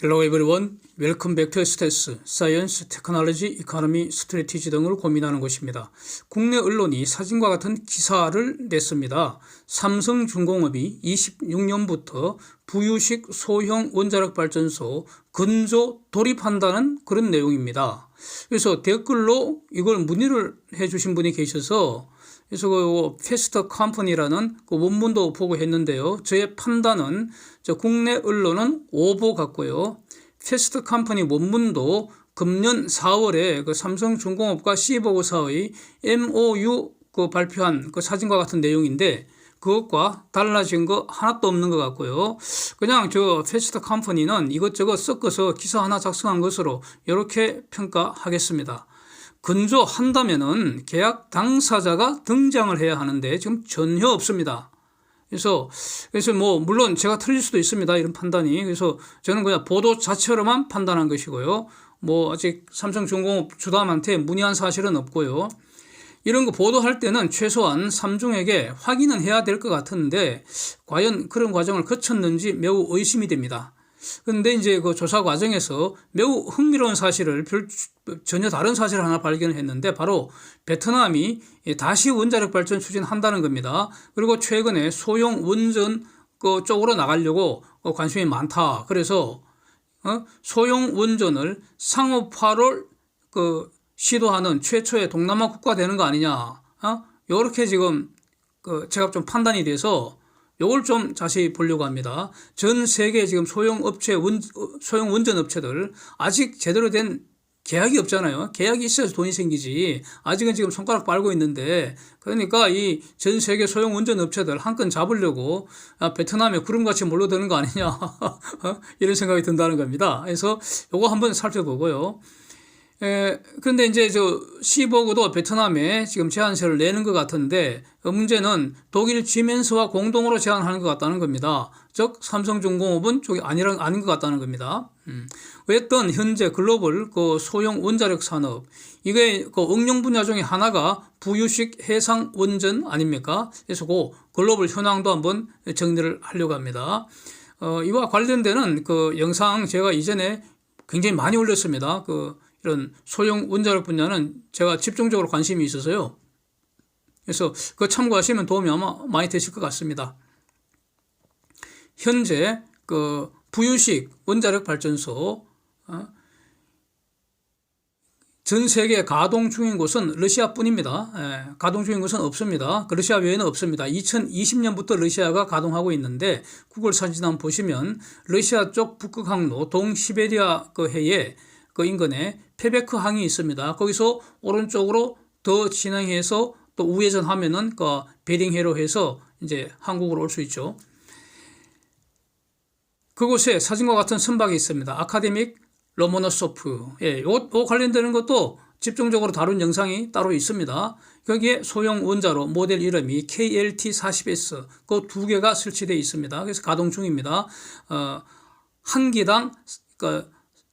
Hello everyone. Welcome back to STS, Science, Technology, Economy, Strategy 등을 고민하는 곳입니다. 국내 언론이 사진과 같은 기사를 냈습니다. 삼성중공업이 26년부터 부유식 소형 원자력 발전소 건조 돌입한다는 그런 내용입니다. 그래서 댓글로 이걸 문의를 해주신 분이 계셔서 그래서 그 패스트 컴퍼니라는 그 원문도 보고 했는데요. 저의 판단은 국내 언론은 오보 같고요. 패스트 컴퍼니 원문도 금년 4월에 그 삼성중공업과 C보고사의 MOU 그 발표한 그 사진과 같은 내용인데 그것과 달라진 거 하나도 없는 것 같고요. 그냥 저 패스트 컴퍼니는 이것저것 섞어서 기사 하나 작성한 것으로 이렇게 평가하겠습니다. 건조한다면은 계약 당사자가 등장을 해야 하는데 지금 전혀 없습니다. 그래서 뭐 물론 제가 틀릴 수도 있습니다. 이런 판단이. 그래서 저는 그냥 보도 자체로만 판단한 것이고요. 뭐 아직 삼성중공업 주담한테 문의한 사실은 없고요. 이런 거 보도할 때는 최소한 삼중에게 확인은 해야 될 것 같은데 과연 그런 과정을 거쳤는지 매우 의심이 됩니다. 그런데 이제 그 조사 과정에서 매우 흥미로운 사실을 전혀 다른 사실을 하나 발견을 했는데 바로 베트남이 다시 원자력 발전 추진한다는 겁니다. 그리고 최근에 소형 원전 그 쪽으로 나가려고 관심이 많다. 그래서 소형 원전을 상업화를 그 시도하는 최초의 동남아 국가 되는 거 아니냐. 요렇게 지금 그 제가 좀 판단이 돼서 요걸 좀 자세히 보려고 합니다. 전 세계 지금 소형 원전 업체들 아직 제대로 된 계약이 없잖아요. 계약이 있어야지 돈이 생기지. 아직은 지금 손가락 빨고 있는데 그러니까 이 전 세계 소형 원전 업체들 한 건 잡으려고 베트남에 구름같이 몰려드는 거 아니냐 이런 생각이 든다는 겁니다. 그래서 요거 한번 살펴보고요. 그런데 이제 저 C보고도 베트남에 지금 제한세를 내는 것 같은데 문제는 독일 지멘스와 공동으로 제한하는 것 같다는 겁니다. 즉 삼성중공업은 쪽이 아닌 것 같다는 겁니다. 어쨌든 현재 글로벌 그 소형 원자력 산업 이게 그 응용 분야 중에 하나가 부유식 해상 원전 아닙니까? 그래서 그 글로벌 현황도 한번 정리를 하려고 합니다. 이와 관련되는 그 영상 제가 이전에 굉장히 많이 올렸습니다. 이런 소형 원자력 분야는 제가 집중적으로 관심이 있어서요. 그래서 그거 참고하시면 도움이 아마 많이 되실 것 같습니다. 현재 그 부유식 원자력 발전소 전 세계 가동 중인 곳은 러시아뿐입니다. 가동 중인 곳은 없습니다. 그 러시아 외에는 없습니다. 2020년부터 러시아가 가동하고 있는데 구글 사진 한번 보시면 러시아 쪽 북극 항로 동시베리아 그 해에 그 인근에 페베크 항이 있습니다. 거기서 오른쪽으로 더 진행해서 또 우회전 하면은 그 베링해로 해서 이제 한국으로 올 수 있죠. 그곳에 사진과 같은 선박이 있습니다. 아카데믹 로모노소프. 요 관련되는 것도 집중적으로 다룬 영상이 따로 있습니다. 거기에 소형 원자로 모델 이름이 KLT-40S 그 두 개가 설치되어 있습니다. 그래서 가동 중입니다. 한 기당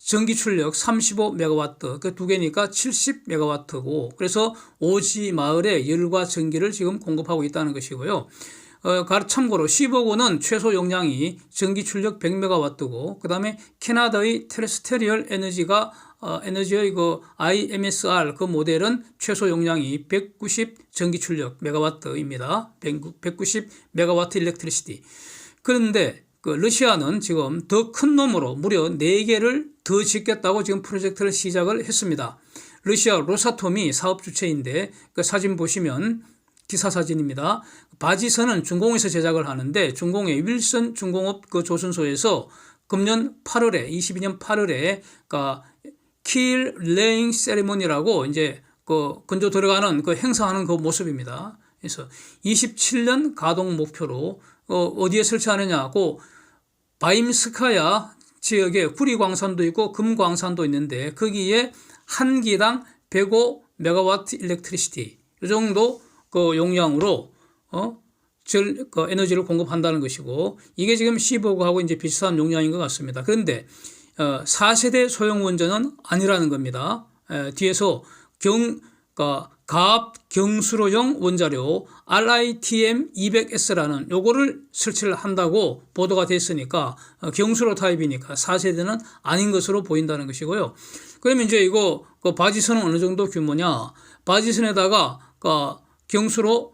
전기 출력 35메가와트, 그 두 개니까 70메가와트고, 그래서 오지 마을에 열과 전기를 지금 공급하고 있다는 것이고요. 참고로 C보고는 최소 용량이 전기 출력 100메가와트고, 그 다음에 캐나다의 테레스테리얼 에너지의 그 IMSR 그 모델은 최소 용량이 190 전기 출력 메가와트입니다. 190 메가와트 일렉트리시티. 그런데 그 러시아는 지금 더 큰 놈으로 무려 4개를 더 짓겠다고 지금 프로젝트를 시작을 했습니다. 러시아 로사톰이 사업 주체인데 그 사진 보시면 기사 사진입니다. 바지선은 중공에서 제작을 하는데 중공의 윌슨 중공업 그 조선소에서 금년 8월에 22년 8월에 킬 레잉 세리머니라고 이제 그 건조 들어가는 그 행사하는 그 모습입니다. 그래서 27년 가동 목표로 어디에 설치하느냐, 바임스카야 지역에 구리광산도 있고 금광산도 있는데 거기에 한 기당 105메가와트 일렉트리시티 이 정도 그 용량으로 에너지를 공급한다는 것이고 이게 지금 C보고하고 이제 비슷한 용량인 것 같습니다. 그런데 4세대 소형 원전은 아니라는 겁니다. 뒤에서 가압 경수로용 원자료 RITM-200S라는 요거를 설치를 한다고 보도가 됐으니까 경수로 타입이니까 4세대는 아닌 것으로 보인다는 것이고요. 그러면 이제 이거 그 바지선은 어느 정도 규모냐? 바지선에다가 경수로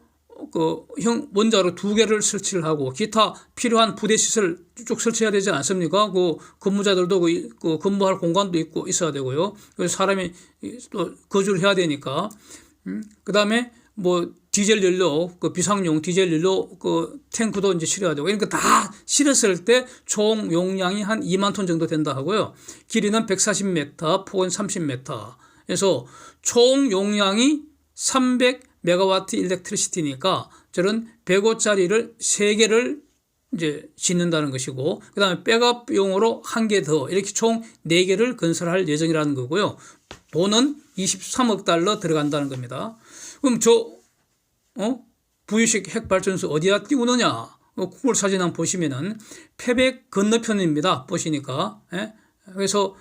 형 원자로 2개를 설치를 하고 기타 필요한 부대 시설 쭉 설치해야 되지 않습니까? 그 근무자들도 그 근무할 공간도 있고 있어야 되고요. 그래서 사람이 또 거주를 해야 되니까. 그다음에 뭐 디젤 연료, 그 비상용 디젤 연료 그 탱크도 이제 실어야 되고, 그러니까 다 실었을 때 총 용량이 한 2만 톤 정도 된다 하고요. 길이는 140m, 폭은 30m. 그래서 총 용량이 300메가와트 일렉트리시티니까 저런 105짜리를 3개를 이제 짓는다는 것이고, 그다음에 백업용으로 1개 더 이렇게 총 4개를 건설할 예정이라는 거고요. 돈은 23억 달러 들어간다는 겁니다. 그럼 부유식 핵발전소 어디다 띄우느냐? 구글 사진 한번 보시면은 페백 건너편입니다. 보시니까. 예? 그래서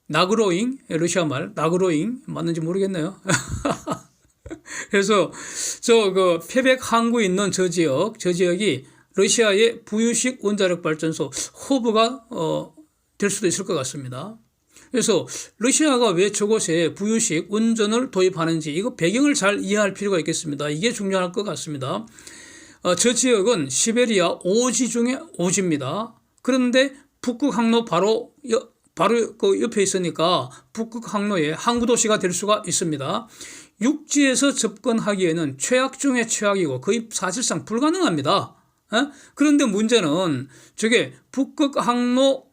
나그로잉, 러시아 말 나그로잉 맞는지 모르겠네요. 그래서 그 페백 항구에 있는 저 지역이 러시아의 부유식 원자력 발전소 허브가 될 수도 있을 것 같습니다. 그래서 러시아가 왜 저곳에 부유식 원전을 도입하는지 이거 배경을 잘 이해할 필요가 있겠습니다. 이게 중요할 것 같습니다. 저 지역은 시베리아 오지 중에 오지입니다. 그런데 북극 항로 바로 그 옆에 있으니까 북극 항로의 항구 도시가 될 수가 있습니다. 육지에서 접근하기에는 최악 중에 최악이고 거의 사실상 불가능합니다. 그런데 문제는 저게 북극 항로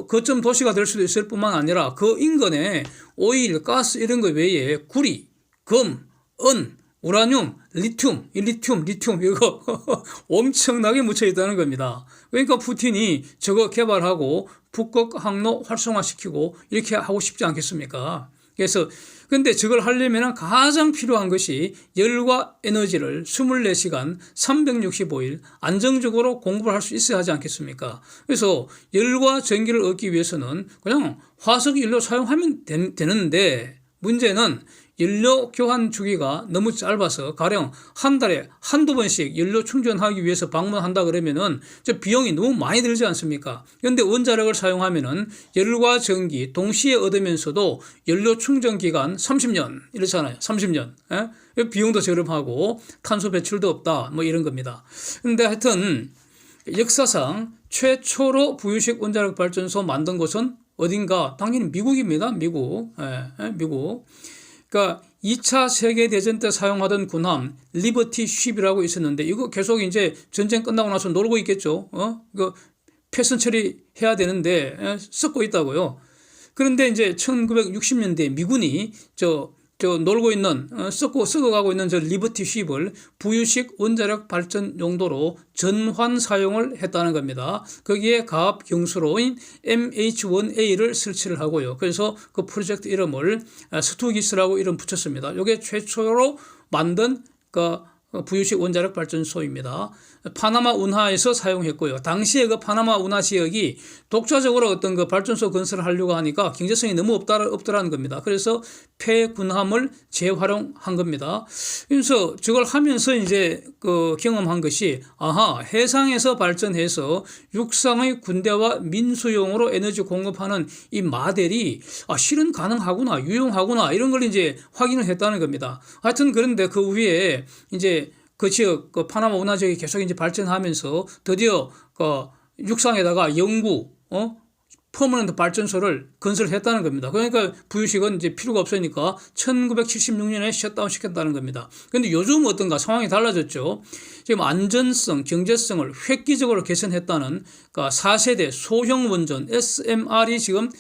거점 도시가 될 수도 있을 뿐만 아니라 그 인근에 오일, 가스 이런 거 외에 구리, 금, 은, 우라늄, 리튬 이거 엄청나게 묻혀 있다는 겁니다. 그러니까 푸틴이 저거 개발하고 북극 항로 활성화시키고 이렇게 하고 싶지 않겠습니까? 그래서 근데 저걸 하려면 가장 필요한 것이 열과 에너지를 24시간 365일 안정적으로 공급을 할 수 있어야 하지 않겠습니까? 그래서 열과 전기를 얻기 위해서는 그냥 화석 연료 사용하면 되는데 문제는 연료 교환 주기가 너무 짧아서 가령 한 달에 한두 번씩 연료 충전하기 위해서 방문한다 그러면은 저 비용이 너무 많이 들지 않습니까? 그런데 원자력을 사용하면은 열과 전기 동시에 얻으면서도 연료 충전 기간 30년 이렇잖아요. 30년. 예? 비용도 저렴하고 탄소 배출도 없다. 뭐 이런 겁니다. 그런데 하여튼 역사상 최초로 부유식 원자력 발전소 만든 곳은 어딘가? 당연히 미국입니다. 미국. 미국. 그러니까 2차 세계대전 때 사용하던 군함 리버티 쉽이라고 있었는데 이거 계속 이제 전쟁 끝나고 나서 놀고 있겠죠. 그 폐선 처리해야 되는데 썩고 있다고요. 그런데 이제 1960년대 미군이 놀고 있는 썩어가고 있는 저 리버티 쉽을 부유식 원자력 발전 용도로 전환 사용을 했다는 겁니다. 거기에 가압 경수로인 MH1A를 설치를 하고요. 그래서 그 프로젝트 이름을 스투기스라고 이름 붙였습니다. 이게 최초로 만든 부유식 원자력 발전소입니다. 파나마 운하에서 사용했고요. 당시에 그 파나마 운하 지역이 독자적으로 어떤 그 발전소 건설을 하려고 하니까 경제성이 너무 없더라는 겁니다. 그래서 폐군함을 재활용한 겁니다. 그래서 저걸 하면서 이제 경험한 것이 해상에서 발전해서 육상의 군대와 민수용으로 에너지 공급하는 이 모델이 실은 가능하구나, 유용하구나 이런 걸 이제 확인을 했다는 겁니다. 하여튼 그런데 그 후에 이제 그 지역, 파나마 운하 지역이 계속 이제 발전하면서 드디어 육상에다가 영구, 퍼머넌트 발전소를 건설했다는 겁니다. 그러니까 부유식은 이제 필요가 없으니까 1976년에 셧다운 시켰다는 겁니다. 그런데 요즘 어떤가 상황이 달라졌죠. 지금 안전성, 경제성을 획기적으로 개선했다는 4세대 소형 원전 SMR이 지금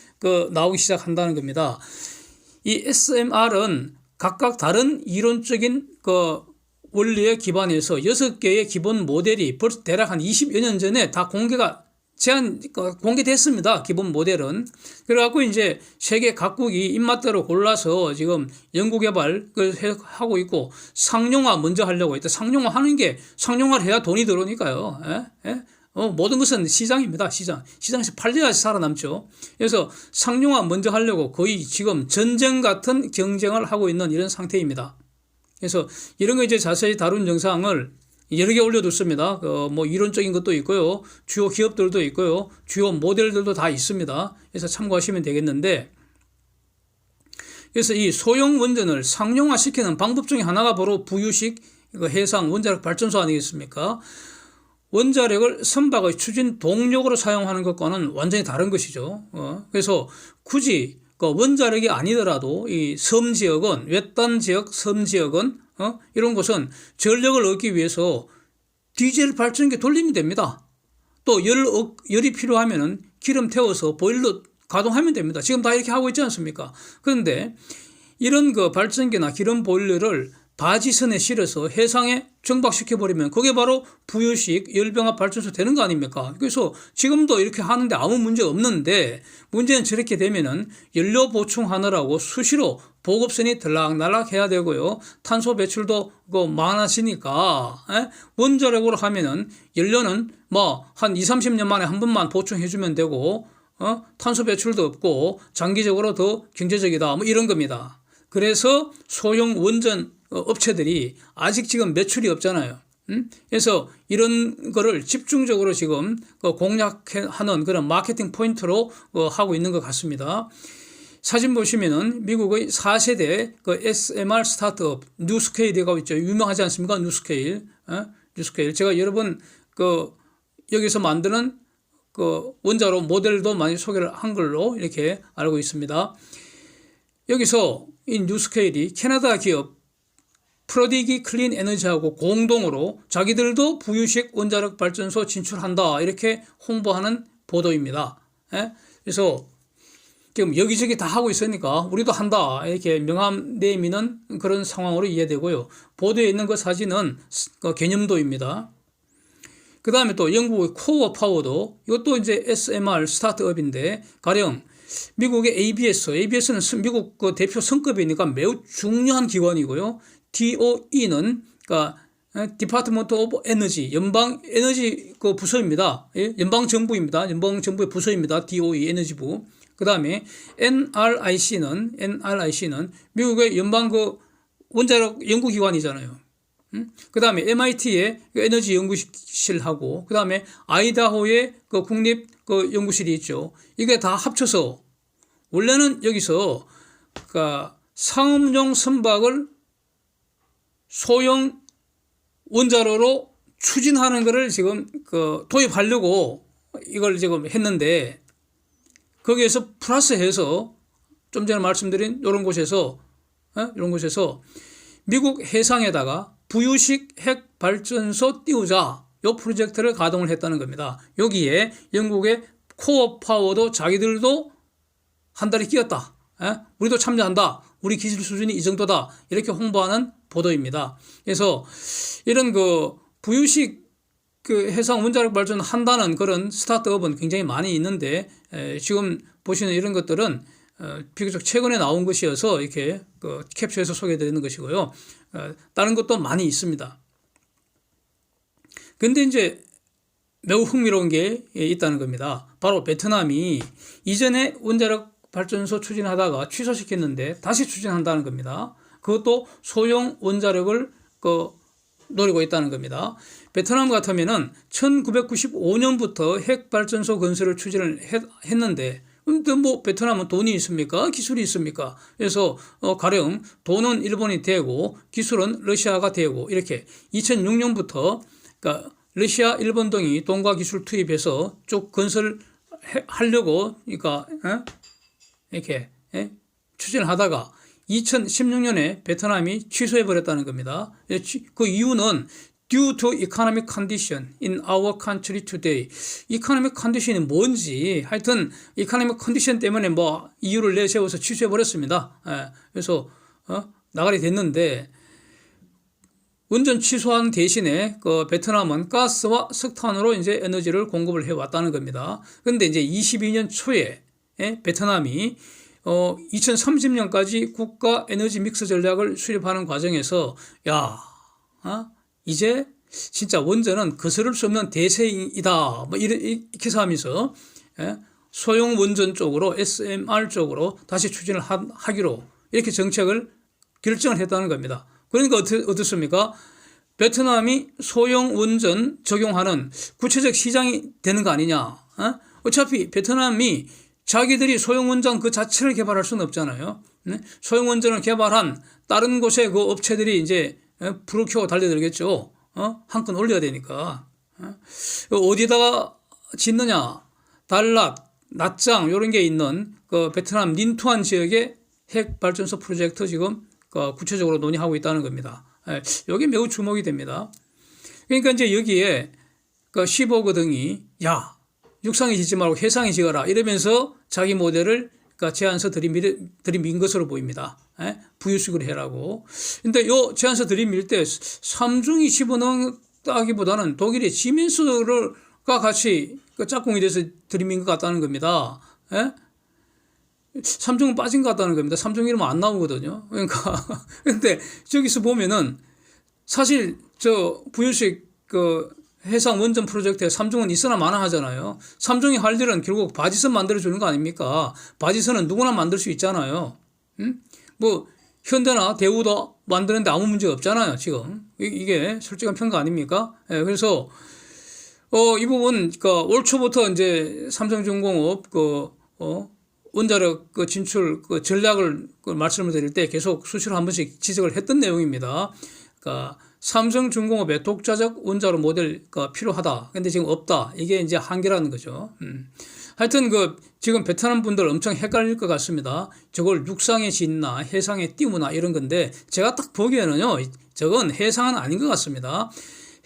나오기 시작한다는 겁니다. 이 SMR은 각각 다른 이론적인 원리에 기반해서 6개의 기본 모델이 벌써 대략 한 20여 년 전에 다 공개됐습니다. 기본 모델은. 그래갖고 이제 세계 각국이 입맛대로 골라서 지금 연구개발 하고 있고 상용화 먼저 하려고 했다. 상용화를 해야 돈이 들어오니까요. 모든 것은 시장입니다. 시장에서 팔려야지 살아남죠. 그래서 상용화 먼저 하려고 거의 지금 전쟁 같은 경쟁을 하고 있는 이런 상태입니다. 그래서 이런 거 이제 자세히 다룬 영상을 여러 개 올려뒀습니다. 뭐 이론적인 것도 있고요. 주요 기업들도 있고요. 주요 모델들도 다 있습니다. 그래서 참고하시면 되겠는데, 그래서 이 소형 원전을 상용화시키는 방법 중에 하나가 바로 부유식 해상 원자력 발전소 아니겠습니까? 원자력을 선박의 추진 동력으로 사용하는 것과는 완전히 다른 것이죠. 그래서 굳이 원자력이 아니더라도 이 섬 지역은, 외딴 지역, 섬 지역은 이런 곳은 전력을 얻기 위해서 디젤 발전기 돌리면 됩니다. 또 열이 필요하면은 기름 태워서 보일러 가동하면 됩니다. 지금 다 이렇게 하고 있지 않습니까? 그런데 이런 발전기나 기름 보일러를 바지선에 실어서 해상에 정박시켜버리면 그게 바로 부유식 열병합 발전소 되는 거 아닙니까? 그래서 지금도 이렇게 하는데 아무 문제 없는데, 문제는 저렇게 되면은 연료 보충하느라고 수시로 보급선이 들락날락 해야 되고요. 탄소 배출도 많아지니까, 원자력으로 하면은 연료는 뭐 한 20-30년 만에 한 번만 보충해주면 되고, 탄소 배출도 없고 장기적으로 더 경제적이다. 뭐 이런 겁니다. 그래서 소형 원전 업체들이 아직 지금 매출이 없잖아요. 그래서 이런 거를 집중적으로 지금 공략하는 그런 마케팅 포인트로 하고 있는 것 같습니다. 사진 보시면은 미국의 4세대 SMR 스타트업 뉴스케일이라고 있죠. 유명하지 않습니까? 뉴스케일. 뉴스케일. 제가 여러 번 여기서 만드는 원자로 모델도 많이 소개를 한 걸로 이렇게 알고 있습니다. 여기서 이 뉴스케일이 캐나다 기업 프로디기 클린 에너지하고 공동으로 자기들도 부유식 원자력 발전소 진출한다 이렇게 홍보하는 보도입니다. 그래서 지금 여기저기 다 하고 있으니까 우리도 한다 이렇게 명함 내미는 그런 상황으로 이해되고요. 보도에 있는 그 사진은 개념도입니다. 그 다음에 또 영국의 코어 파워도 이것도 이제 SMR 스타트업인데, 가령 미국의 ABS는 미국 대표 성급이니까 매우 중요한 기관이고요. DOE는 Department of Energy, 연방 에너지 부서입니다. 연방 정부입니다. 연방 정부의 부서입니다. DOE 에너지부. 그 다음에 NRIC는 미국의 연방 원자력 연구기관이잖아요. 그 다음에 MIT의 에너지 연구실하고, 그 다음에 아이다호의 국립 연구실이 있죠. 이게 다 합쳐서 원래는 여기서 상업용 선박을 소형 원자로로 추진하는 것을 지금 도입하려고 이걸 지금 했는데, 거기에서 플러스해서 좀 전에 말씀드린 이런 곳에서 미국 해상에다가 부유식 핵 발전소 띄우자 이 프로젝트를 가동을 했다는 겁니다. 여기에 영국의 코어 파워도 자기들도 한 달에 끼었다. 우리도 참여한다. 우리 기술 수준이 이 정도다. 이렇게 홍보하는 보도입니다. 그래서 이런 부유식 해상 원자력 발전 한다는 그런 스타트업은 굉장히 많이 있는데, 지금 보시는 이런 것들은 비교적 최근에 나온 것이어서 이렇게 캡처해서 소개해드리는 것이고요. 다른 것도 많이 있습니다. 근데 이제 매우 흥미로운 게 있다는 겁니다. 바로 베트남이 이전에 원자력 발전소 추진하다가 취소시켰는데 다시 추진한다는 겁니다. 그것도 소형 원자력을 노리고 있다는 겁니다. 베트남 같으면은 1995년부터 핵발전소 건설을 추진을 했는데, 근데 뭐 베트남은 돈이 있습니까? 기술이 있습니까? 그래서 가령 돈은 일본이 되고 기술은 러시아가 되고, 이렇게 2006년부터 러시아, 일본 등이 돈과 기술 투입해서 쭉 건설하려고 이렇게 추진을 하다가 2016년에 베트남이 취소해버렸다는 겁니다. 그 이유는 due to economic condition in our country today. economic condition이 뭔지, 하여튼 economic condition 때문에 뭐 이유를 내세워서 취소해버렸습니다. 그래서 나가리 됐는데, 원전 취소한 대신에 베트남은 가스와 석탄으로 이제 에너지를 공급을 해왔다는 겁니다. 그런데 이제 22년 초에 베트남이 2030년까지 국가 에너지 믹스 전략을 수립하는 과정에서 이제 진짜 원전은 거스를 수 없는 대세이다. 뭐 이렇게 해서 하면서 소형 원전 쪽으로 SMR 쪽으로 다시 추진을 하기로 이렇게 정책을 결정을 했다는 겁니다. 그러니까 어떻습니까? 베트남이 소형 원전 적용하는 구체적 시장이 되는 거 아니냐? 어차피 베트남이 자기들이 소형 원전 그 자체를 개발할 수는 없잖아요. 소형 원전을 개발한 다른 곳에 그 업체들이 이제 불을 켜고 달려들겠죠. 한 건 올려야 되니까. 어디다가 짓느냐? 달랏, 낫장 이런 게 있는 그 베트남 닌투안 지역의 핵 발전소 프로젝트 지금 구체적으로 논의하고 있다는 겁니다. 여기 매우 주목이 됩니다. 그러니까 이제 여기에 그 15억 등이 야 육상에 짓지 말고 해상에 지어라 이러면서 자기 모델을 제안서 들이민 것으로 보입니다. 부유식으로 해라고. 근데 요 제안서 들이밀 때 삼중이 집어넣다기보다는 독일의 시멘스가 같이 짝꿍이 돼서 들이민 것 같다는 겁니다. 삼중은 빠진 것 같다는 겁니다. 삼중 이러면 안 나오거든요. 그러니까 근데 저기서 보면은 사실 저 부유식 해상 원전 프로젝트에 삼중은 있으나 마나 하잖아요. 삼중이 할 일은 결국 바지선 만들어주는 거 아닙니까? 바지선은 누구나 만들 수 있잖아요. 뭐 현대나 대우도 만드는데 아무 문제 없잖아요. 지금 이게 솔직한 평가 아닙니까? 그래서 이 부분 올 초부터 이제 삼성중공업 원자력 진출 전략을 말씀을 드릴 때 계속 수시로 한 번씩 지적을 했던 내용입니다. 그러니까 삼성중공업의 독자적 원자로 모델가 필요하다. 근데 지금 없다. 이게 이제 한계라는 거죠. 하여튼 지금 베트남 분들 엄청 헷갈릴 것 같습니다. 저걸 육상에 짓나 해상에 띄우나 이런 건데 제가 딱 보기에는요. 저건 해상은 아닌 것 같습니다.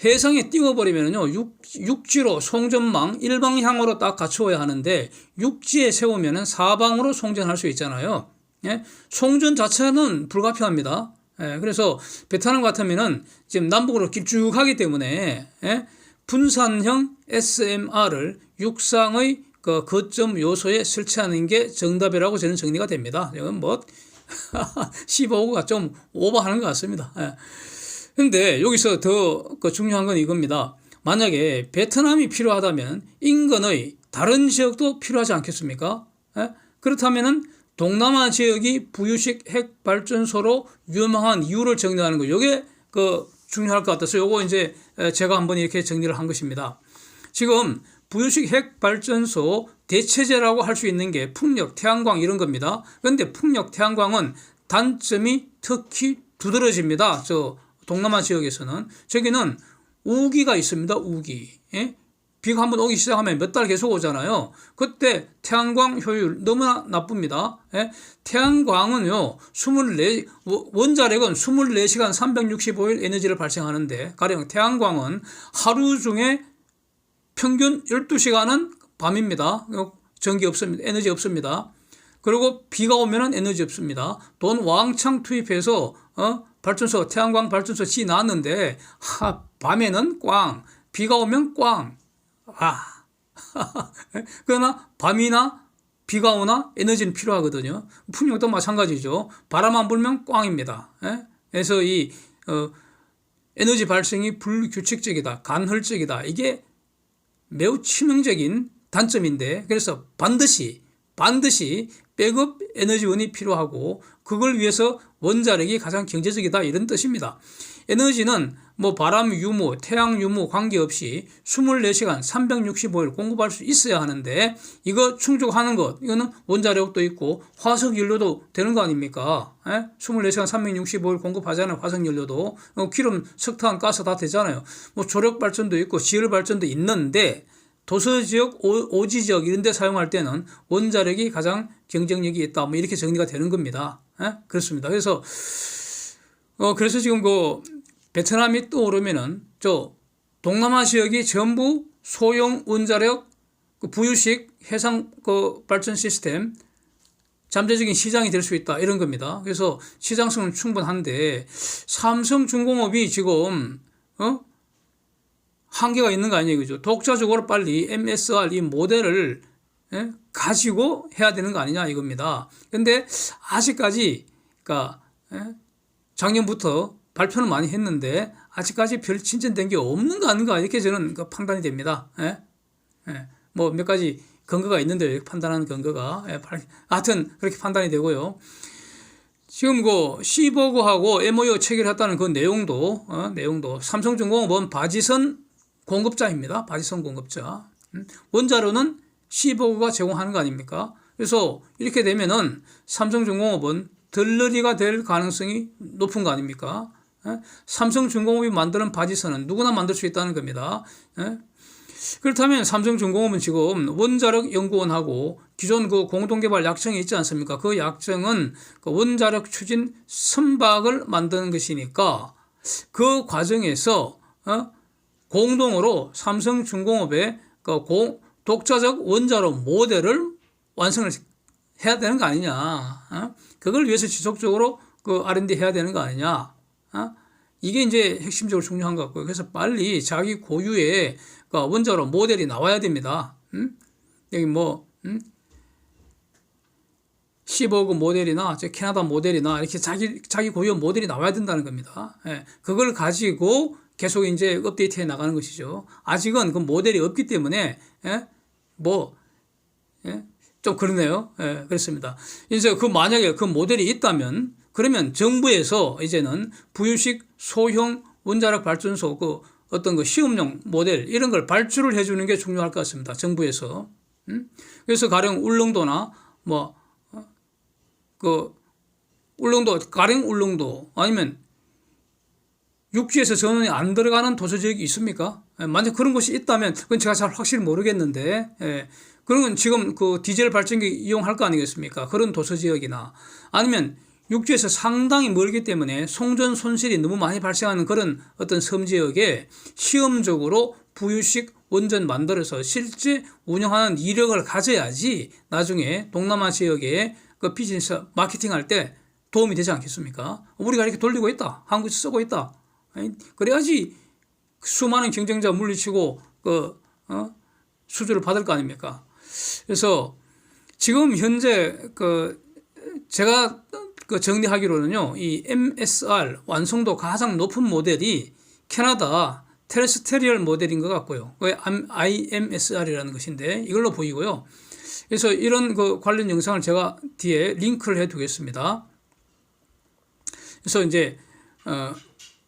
해상에 띄워버리면요. 육지로 송전망 일방향으로 딱 갖추어야 하는데 육지에 세우면은 사방으로 송전할 수 있잖아요. 송전 자체는 불가피합니다. 그래서 베트남 같으면은 지금 남북으로 길쭉하기 때문에 분산형 SMR을 육상의 거점 요소에 설치하는 게 정답이라고 저는 정리가 됩니다. 이건 뭐 15호가 좀 오버하는 것 같습니다. 근데 여기서 더 중요한 건 이겁니다. 만약에 베트남이 필요하다면 인근의 다른 지역도 필요하지 않겠습니까? 그렇다면은 동남아 지역이 부유식 핵 발전소로 유망한 이유를 정리하는 거, 이게 중요할 것 같아서 요거 이제 제가 한번 이렇게 정리를 한 것입니다. 지금 부유식 핵 발전소 대체제라고 할 수 있는 게 풍력, 태양광 이런 겁니다. 그런데 풍력, 태양광은 단점이 특히 두드러집니다. 저 동남아 지역에서는 저기는 우기가 있습니다. 우기. 비가 한번 오기 시작하면 몇 달 계속 오잖아요. 그때 태양광 효율 너무나 나쁩니다. 태양광은요, 원자력은 24시간 365일 에너지를 발생하는데, 가령 태양광은 하루 중에 평균 12시간은 밤입니다. 전기 없습니다. 에너지 없습니다. 그리고 비가 오면은 에너지 없습니다. 돈 왕창 투입해서, 발전소, 태양광 발전소 지놨는데, 밤에는 꽝, 비가 오면 꽝. 그러나 밤이나 비가 오나 에너지는 필요하거든요. 풍력도 마찬가지죠. 바람 안 불면 꽝입니다. 그래서 이 에너지 발생이 불규칙적이다, 간헐적이다. 이게 매우 치명적인 단점인데, 그래서 반드시 백업 에너지원이 필요하고 그걸 위해서 원자력이 가장 경제적이다 이런 뜻입니다. 에너지는 뭐 바람 유무, 태양 유무 관계없이 24시간 365일 공급할 수 있어야 하는데 이거 충족하는 것, 이거는 원자력도 있고 화석연료도 되는 거 아닙니까? 24시간 365일 공급하잖아요. 화석연료도. 기름, 석탄, 가스 다 되잖아요. 뭐 조력발전도 있고 지열발전도 있는데 도서지역, 오지지역 이런 데 사용할 때는 원자력이 가장 경쟁력이 있다. 뭐 이렇게 정리가 되는 겁니다. 그렇습니다. 그래서 지금 베트남이 떠오르면은 동남아 지역이 전부 소형 원자력 부유식 해상 발전 시스템 잠재적인 시장이 될 수 있다 이런 겁니다. 그래서 시장성은 충분한데 삼성중공업이 지금 한계가 있는 거 아니에요, 그죠? 독자적으로 빨리 MSR 이 모델을 가지고 해야 되는 거 아니냐 이겁니다. 근데 아직까지 작년부터 발표는 많이 했는데 아직까지 별 진전된 게 없는 거 아닌가 이렇게 저는 그 판단이 됩니다. 예? 예. 뭐 몇 가지 근거가 있는데 판단하는 근거가 하여튼 그렇게 판단이 되고요. 지금 그 시버그하고 MOU 체결했다는 그 내용도 삼성중공업은 바지선 공급자입니다. 바지선 공급자. 원자로는 시버그가 제공하는 거 아닙니까? 그래서 이렇게 되면은 삼성중공업은 들러리가 될 가능성이 높은 거 아닙니까? 삼성중공업이 만드는 바지선은 누구나 만들 수 있다는 겁니다. 그렇다면 삼성중공업은 지금 원자력 연구원하고 기존 그 공동개발 약정이 있지 않습니까? 그 약정은 그 원자력 추진 선박을 만드는 것이니까 그 과정에서 공동으로 삼성중공업의 그 독자적 원자로 모델을 완성을 해야 되는 거 아니냐? 그걸 위해서 지속적으로 그 R&D 해야 되는 거 아니냐? 이게 이제 핵심적으로 중요한 것 같고요. 그래서 빨리 자기 고유의 그 원자로 모델이 나와야 됩니다. 여기 뭐 시버그 모델이나 캐나다 모델이나 이렇게 자기 고유 모델이 나와야 된다는 겁니다. 예, 그걸 가지고 계속 이제 업데이트해 나가는 것이죠. 아직은 그 모델이 없기 때문에 좀 그러네요. 예, 그렇습니다. 이제 그 만약에 그 모델이 있다면 그러면 정부에서 이제는 부유식 소형 원자력 발전소 그 어떤 그 시험용 모델 이런 걸 발주를 해주는 게 중요할 것 같습니다. 정부에서. 그래서 가령 울릉도나 가령 울릉도 아니면 육지에서 전원이 안 들어가는 도서 지역이 있습니까? 만약 그런 곳이 있다면 그건 제가 잘 확실히 모르겠는데 그러면 지금 그 디젤 발전기 이용할 거 아니겠습니까? 그런 도서 지역이나 아니면 육지에서 상당히 멀기 때문에 송전 손실이 너무 많이 발생하는 그런 어떤 섬 지역에 시험적으로 부유식 원전 만들어서 실제 운영하는 이력을 가져야지 나중에 동남아 지역에 그 비즈니스 마케팅할 때 도움이 되지 않겠습니까? 우리가 이렇게 돌리고 있다. 한국에서 쓰고 있다. 그래야지 수많은 경쟁자 물리치고 수주를 받을 거 아닙니까? 그래서 지금 현재 제가 정리하기로는요, 이 MSR 완성도 가장 높은 모델이 캐나다 테레스테리얼 모델인 것 같고요. IMSR이라는 것인데 이걸로 보이고요. 그래서 이런 그 관련 영상을 제가 뒤에 링크를 해 두겠습니다. 그래서 이제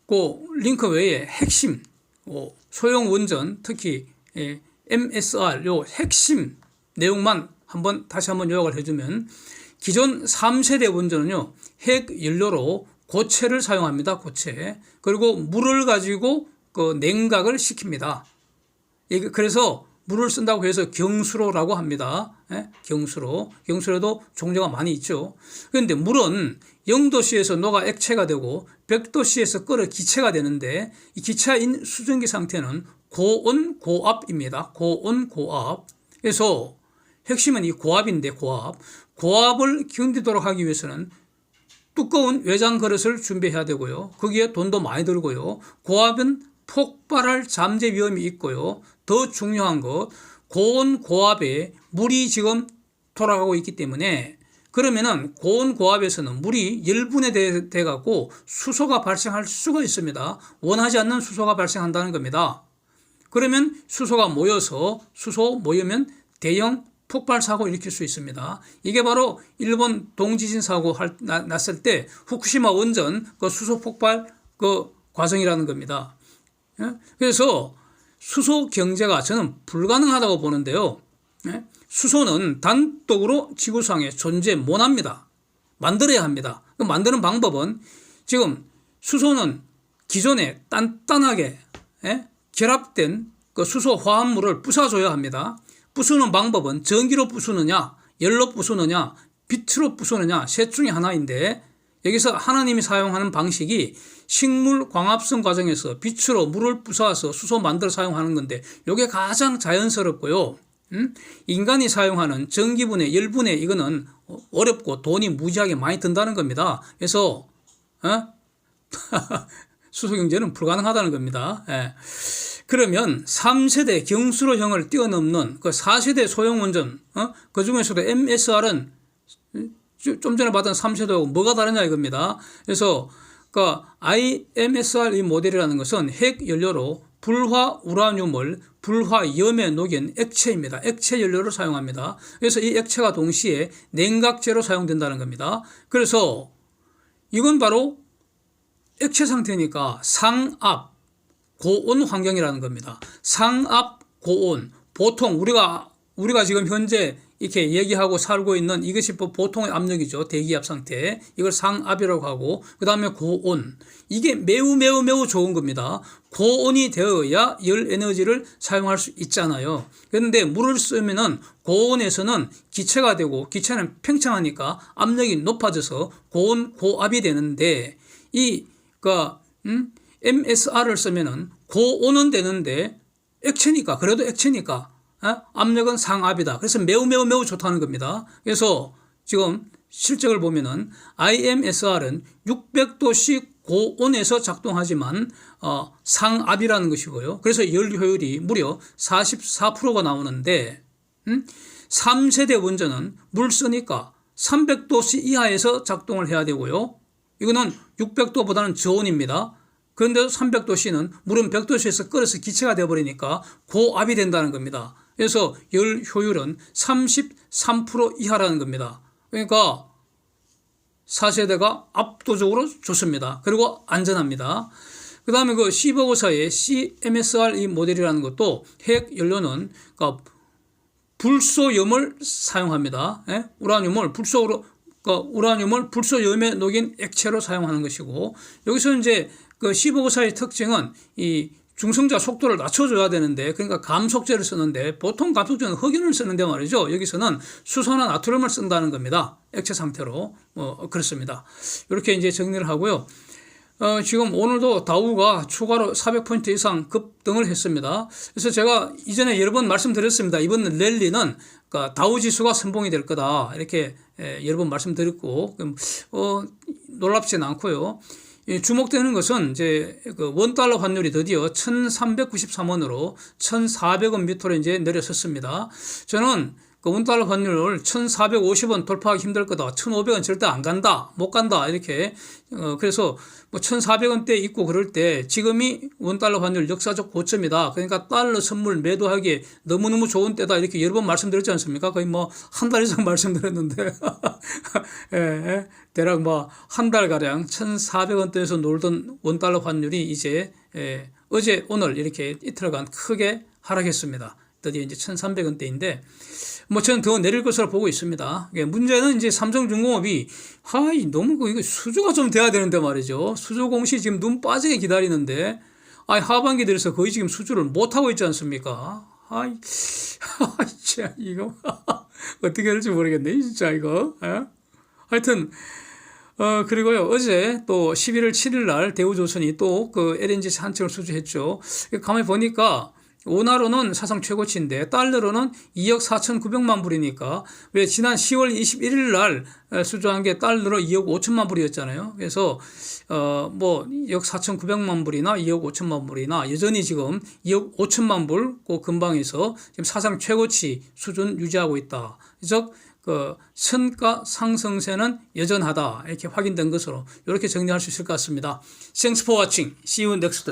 그 링크 외에 핵심 소형 원전 특히 MSR 요 핵심 내용만 다시 한번 요약을 해주면 기존 3세대 원전은요 핵 연료로 고체를 사용합니다. 고체. 그리고 물을 가지고 그 냉각을 시킵니다. 그래서 물을 쓴다고 해서 경수로라고 합니다. 경수로도 종류가 많이 있죠. 그런데 물은 0도씨에서 녹아 액체가 되고 100도씨에서 끓어 기체가 되는데 이 기체인 수증기 상태는 고온 고압입니다. 고온 고압. 그래서 핵심은 이 고압인데 고압을 견디도록 하기 위해서는 두꺼운 외장 그릇을 준비해야 되고요. 거기에 돈도 많이 들고요. 고압은 폭발할 잠재 위험이 있고요. 더 중요한 것, 고온 고압에 물이 지금 돌아가고 있기 때문에 그러면은 고온 고압에서는 물이 열분해 돼 갖고 수소가 발생할 수가 있습니다. 원하지 않는 수소가 발생한다는 겁니다. 그러면 수소가 모이면 대형 폭발 사고 일으킬 수 있습니다. 이게 바로 일본 동지진 사고 났을 때 후쿠시마 원전 그 수소 폭발 그 과정이라는 겁니다. 그래서 수소 경제가 저는 불가능하다고 보는데요. 수소는 단독으로 지구상에 존재 못합니다. 만들어야 합니다. 그 만드는 방법은 지금 수소는 기존에 단단하게 결합된 그 수소 화합물을 부숴줘야 합니다. 부수는 방법은 전기로 부수느냐, 열로 부수느냐, 빛으로 부수느냐 셋 중에 하나인데 여기서 하나님이 사용하는 방식이 식물 광합성 과정에서 빛으로 물을 부숴서 수소 만들어 사용하는 건데 이게 가장 자연스럽고요. 인간이 사용하는 전기분해, 열분해 이거는 어렵고 돈이 무지하게 많이 든다는 겁니다. 그래서 수소 경제는 불가능하다는 겁니다. 그러면 3세대 경수로형을 뛰어넘는 그 4세대 소형 원전, 그 중에서도 MSR은 좀 전에 봤던 3세대하고 뭐가 다르냐 이겁니다. 그래서 그러니까 IMSR 이 모델이라는 것은 핵 연료로 불화 우라늄을 불화염에 녹인 액체입니다. 액체 연료를 사용합니다. 그래서 이 액체가 동시에 냉각제로 사용된다는 겁니다. 그래서 이건 바로 액체 상태니까 상압 고온 환경이라는 겁니다. 상압 고온, 보통 우리가 지금 현재 이렇게 얘기하고 살고 있는 이것이 보통의 압력이죠. 대기압 상태. 이걸 상압이라고 하고, 그 다음에 고온. 이게 매우 좋은 겁니다. 고온이 되어야 열 에너지를 사용할 수 있잖아요. 그런데 물을 쓰면은 고온에서는 기체가 되고, 기체는 팽창하니까 압력이 높아져서 고온, 고압이 되는데, MSR을 쓰면은 고온은 되는데, 액체니까, 그래도 액체니까, 압력은 상압이다. 그래서 매우 좋다는 겁니다. 그래서 지금 실적을 보면은 IMSR은 600도씨 고온에서 작동하지만 상압이라는 것이고요. 그래서 열 효율이 무려 44%가 나오는데 3세대 원전은 물 쓰니까 300도씨 이하에서 작동을 해야 되고요. 이거는 600도보다는 저온입니다. 그런데도 300도씨는 물은 100도씨에서 끓여서 기체가 되어버리니까 고압이 된다는 겁니다. 그래서 열 효율은 33% 이하라는 겁니다. 그러니까 4세대가 압도적으로 좋습니다. 그리고 안전합니다. 그 다음에 그 C594의 CMSR 이 모델이라는 것도 핵 연료는 그러니까 불소염을 사용합니다. 우라늄을 불소염에 녹인 액체로 사용하는 것이고, 여기서 이제 그 C594의 특징은 이 중성자 속도를 낮춰줘야 되는데, 그러니까 감속제를 쓰는데, 보통 감속제는 흑연을 쓰는데 말이죠. 여기서는 수소나 나트륨을 쓴다는 겁니다. 액체 상태로. 그렇습니다. 이렇게 이제 정리를 하고요. 지금 오늘도 다우가 추가로 400포인트 이상 급등을 했습니다. 그래서 제가 이전에 여러 번 말씀드렸습니다. 이번 랠리는 그러니까 다우 지수가 선봉이 될 거다. 이렇게 여러 번 말씀드렸고, 놀랍지는 않고요. 주목되는 것은 이제 그 원달러 환율이 드디어 1,393원으로 1,400원 밑으로 이제 내려섰습니다. 저는 그 원달러 환율을 1,450원 돌파하기 힘들 거다. 1,500원 절대 안 간다. 못 간다. 이렇게. 그래서 뭐 1,400원대 있고 그럴 때 지금이 원달러 환율 역사적 고점이다. 그러니까 달러 선물 매도하기에 너무너무 좋은 때다. 이렇게 여러 번 말씀드렸지 않습니까? 거의 뭐 한 달 이상 말씀드렸는데. 예, 대략 뭐 한 달가량 1,400원대에서 놀던 원달러 환율이 이제 어제 오늘 이렇게 이틀간 크게 하락했습니다. 드디어 이제 1,300원대인데 뭐 저는 더 내릴 것으로 보고 있습니다. 문제는 이제 삼성중공업이 너무 이거 수주가 좀 돼야 되는데 말이죠. 수주 공시 지금 눈 빠지게 기다리는데 하반기 들어서 거의 지금 수주를 못 하고 있지 않습니까? 진짜 이거 어떻게 될지 모르겠네 진짜 이거. 하여튼 그리고요, 어제 또 11월 7일 날 대우조선이 또 그 LNG 한 척을 수주했죠. 가만히 보니까 원화로는 사상 최고치인데 달러로는 2억 4,900만 불이니까, 왜 지난 10월 21일 날 수주한 게 달러로 2억 5천만 불이었잖아요. 그래서 뭐 2억 4,900만 불이나 2억 5천만 불이나 여전히 지금 2억 5천만 불 그 근방에서 지금 사상 최고치 수준 유지하고 있다. 즉 그 선가 상승세는 여전하다. 이렇게 확인된 것으로 이렇게 정리할 수 있을 것 같습니다. Thanks for watching. See you next.